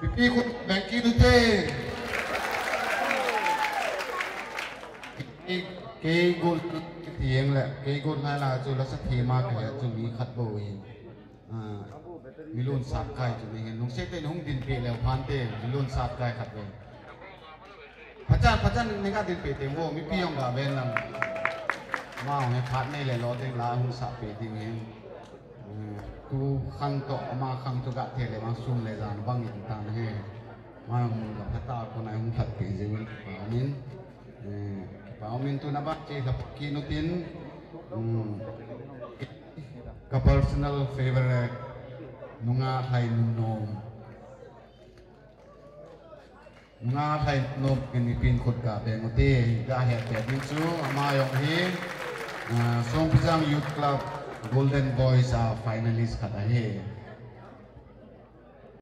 Pipi kut bangki dute. Cái gôn tiếng là cái gôn này là cho nó sẽ thì mà cái cho mình khát bầu in mình luôn sát cái cho mình nông sẽ tên hung tin pe leo phan tên mình luôn sát cái khát bầu phát triển những cái tin pe tên vô mình piong cả bên làm mà mình phát này là lo tên là hung sát pe tiếng in tu khang to mà khang to gạt thế là mà sum lại dàn băng những tan he mà mình gặp ta con này hung thật cái gì mình Pao mintu na ba kay kinutin ka personal favorite mga kay nunom kinipin kod ka bengote gahet mintu amayong hi Songpijang Youth Club Golden Boys finalist katahe